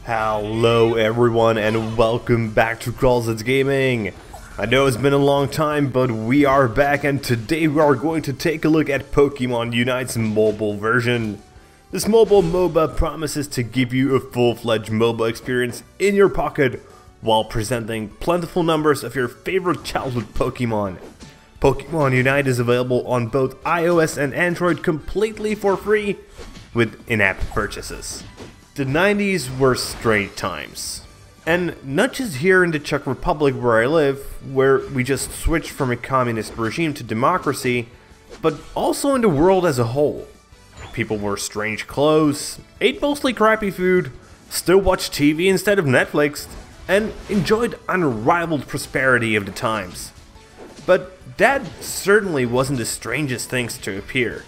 Hello everyone and welcome back to Closet Gaming. I know it's been a long time, but we are back and today we are going to take a look at Pokémon Unite's mobile version. This mobile MOBA promises to give you a full-fledged MOBA experience in your pocket while presenting plentiful numbers of your favorite childhood Pokémon. Pokémon Unite is available on both iOS and Android completely for free with in-app purchases. The 90s were strange times. And not just here in the Czech Republic where I live, where we just switched from a communist regime to democracy, but also in the world as a whole. People wore strange clothes, ate mostly crappy food, still watched TV instead of Netflix, and enjoyed unrivaled prosperity of the times. But that certainly wasn't the strangest things to appear.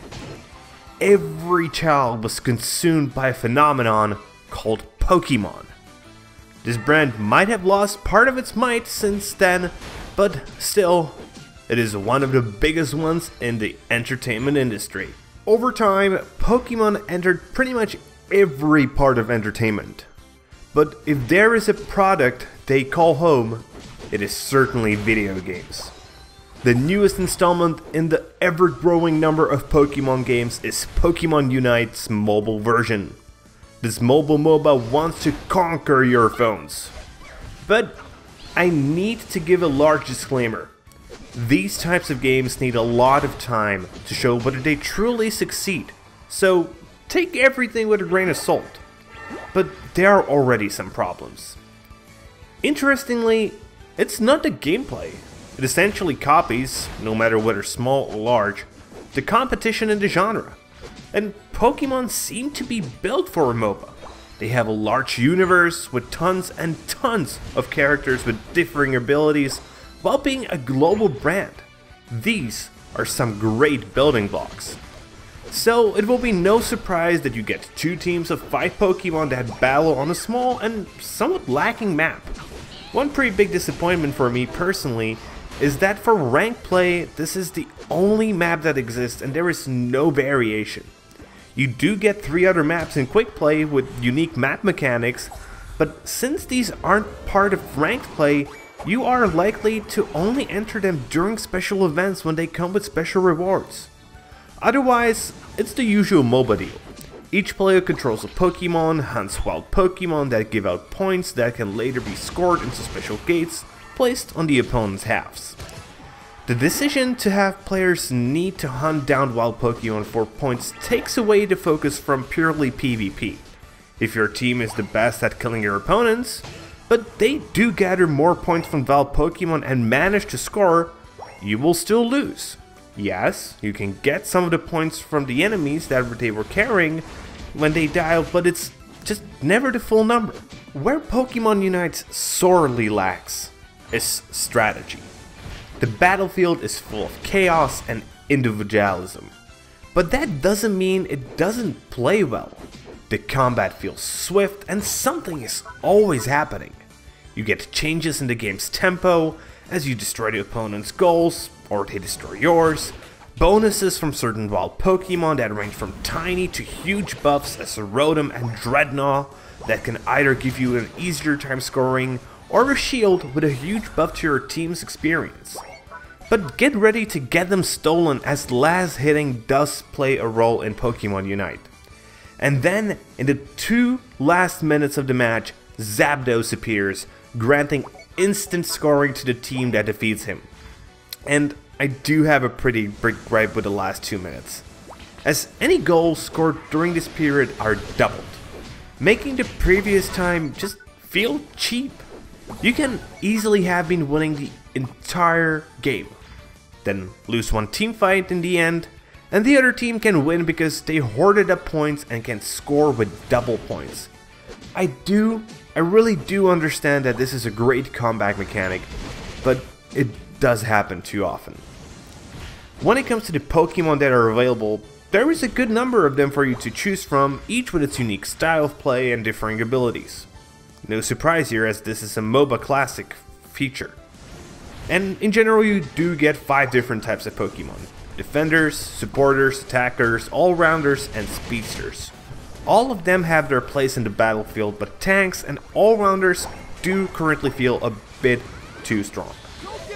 Every child was consumed by a phenomenon called Pokémon. This brand might have lost part of its might since then, but still, it is one of the biggest ones in the entertainment industry. Over time, Pokémon entered pretty much every part of entertainment. But if there is a product they call home, it is certainly video games. The newest installment in the ever-growing number of Pokémon games is Pokémon Unite's mobile version. This mobile MOBA wants to conquer your phones. But I need to give a large disclaimer. These types of games need a lot of time to show whether they truly succeed, so take everything with a grain of salt. But there are already some problems. Interestingly, it's not the gameplay. It essentially copies, no matter whether small or large, the competition in the genre. And Pokémon seem to be built for a MOBA. They have a large universe with tons and tons of characters with differing abilities while being a global brand. These are some great building blocks. So it will be no surprise that you get two teams of 5 Pokémon that battle on a small and somewhat lacking map. One pretty big disappointment for me personally is that for ranked play, this is the only map that exists and there is no variation. You do get 3 other maps in quick play with unique map mechanics, but since these aren't part of ranked play, you are likely to only enter them during special events when they come with special rewards. Otherwise, it's the usual MOBA deal. Each player controls a Pokémon, hunts wild Pokémon that give out points that can later be scored into special gates placed on the opponent's halves. The decision to have players need to hunt down wild Pokémon for points takes away the focus from purely PvP. If your team is the best at killing your opponents, but they do gather more points from wild Pokémon and manage to score, you will still lose. Yes, you can get some of the points from the enemies that they were carrying when they died, but it's just never the full number. Where Pokémon Unite sorely lacks is strategy. The battlefield is full of chaos and individualism, but that doesn't mean it doesn't play well. The combat feels swift and something is always happening. You get changes in the game's tempo as you destroy the opponent's goals or they destroy yours, bonuses from certain wild Pokémon that range from tiny to huge buffs as Rotom and Dreadnought that can either give you an easier time scoring or a shield with a huge buff to your team's experience. But get ready to get them stolen as last hitting does play a role in Pokémon Unite. And then, in the 2 last minutes of the match, Zapdos appears, granting instant scoring to the team that defeats him. And I do have a pretty big gripe with the last 2 minutes, as any goals scored during this period are doubled, making the previous time just feel cheap. You can easily have been winning the entire game, then lose one team fight in the end, and the other team can win because they hoarded up points and can score with double points. I really do understand that this is a great comeback mechanic, but it does happen too often. When it comes to the Pokemon that are available, there is a good number of them for you to choose from, each with its unique style of play and differing abilities. No surprise here, as this is a MOBA classic feature. And in general, you do get 5 different types of Pokemon: defenders, supporters, attackers, all-rounders, and speedsters. all of them have their place in the battlefield, but tanks and all-rounders do currently feel a bit too strong.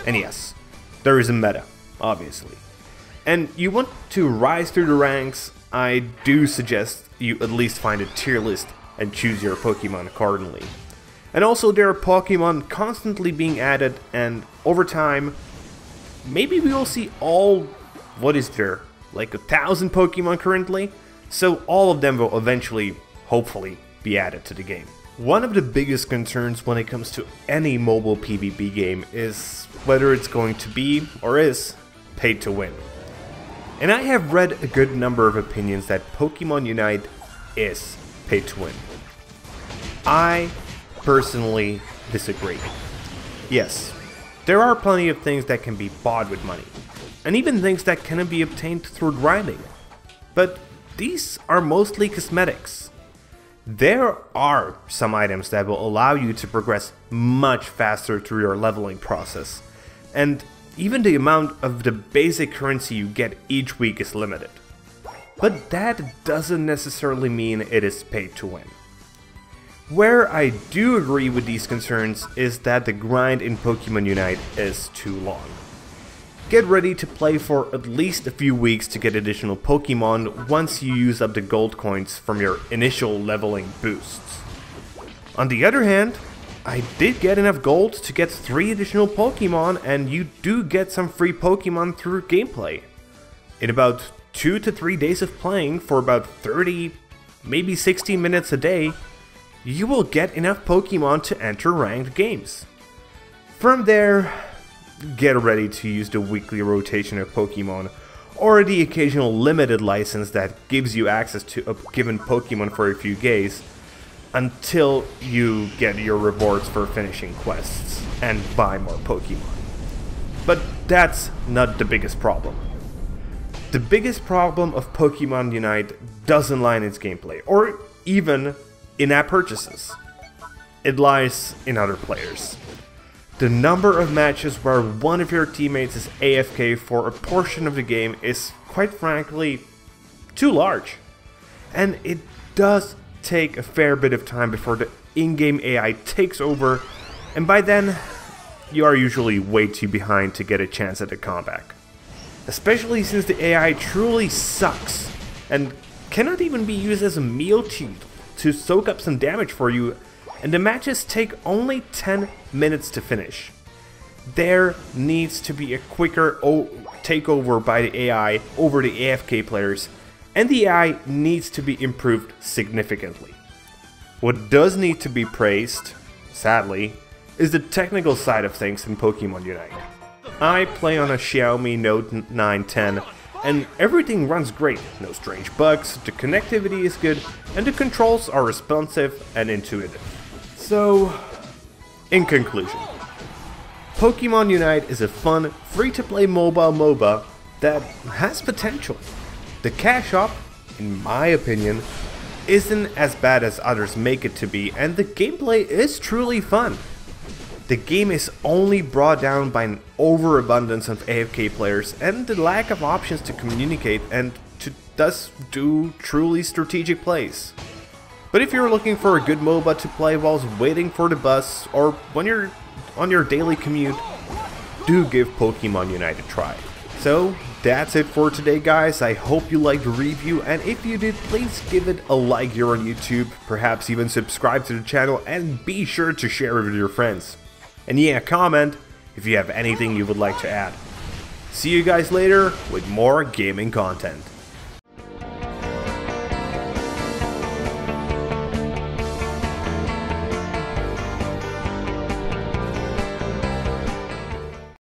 And yes, there is a meta, obviously. And you want to rise through the ranks, I do suggest you at least find a tier list and choose your Pokemon accordingly. And also there are Pokemon constantly being added, and over time, maybe we will see all, what is there, like 1,000 Pokemon currently? So all of them will eventually, hopefully, be added to the game. One of the biggest concerns when it comes to any mobile PvP game is whether it's going to be, or is, paid to win. And I have read a good number of opinions that Pokémon Unite is paid to win. I personally disagree. Yes, there are plenty of things that can be bought with money, and even things that can be obtained through grinding. But these are mostly cosmetics. There are some items that will allow you to progress much faster through your leveling process, and even the amount of the basic currency you get each week is limited. But that doesn't necessarily mean it is paid to win. Where I do agree with these concerns is that the grind in Pokémon Unite is too long. Get ready to play for at least a few weeks to get additional Pokemon once you use up the gold coins from your initial leveling boosts. On the other hand, I did get enough gold to get 3 additional Pokemon, and you do get some free Pokemon through gameplay. In about 2 to 3 days of playing for about 30, maybe 60 minutes a day, you will get enough Pokemon to enter ranked games. From there, get ready to use the weekly rotation of Pokemon, or the occasional limited license that gives you access to a given Pokemon for a few days, until you get your rewards for finishing quests and buy more Pokemon. But that's not the biggest problem. The biggest problem of Pokemon Unite doesn't lie in its gameplay, or even in-app purchases. It lies in other players. The number of matches where one of your teammates is AFK for a portion of the game is, quite frankly, too large. And it does take a fair bit of time before the in-game AI takes over, and by then, you are usually way too behind to get a chance at a comeback. Especially since the AI truly sucks, and cannot even be used as a meal to soak up some damage for you, and the matches take only 10 minutes to finish. There needs to be a quicker takeover by the AI over the AFK players, and the AI needs to be improved significantly. What does need to be praised, sadly, is the technical side of things in Pokémon Unite. I play on a Xiaomi Note 910, and everything runs great, no strange bugs, the connectivity is good, and the controls are responsive and intuitive. So, in conclusion, Pokémon Unite is a fun, free-to-play mobile MOBA that has potential. The cash up, in my opinion, isn't as bad as others make it to be, and the gameplay is truly fun. The game is only brought down by an overabundance of AFK players and the lack of options to communicate and to thus do truly strategic plays. But if you're looking for a good MOBA to play whilst waiting for the bus or when you're on your daily commute, do give Pokémon Unite a try. So that's it for today, guys. I hope you liked the review, and if you did, please give it a like here on YouTube, perhaps even subscribe to the channel, and be sure to share it with your friends. And yeah, comment if you have anything you would like to add. See you guys later with more gaming content.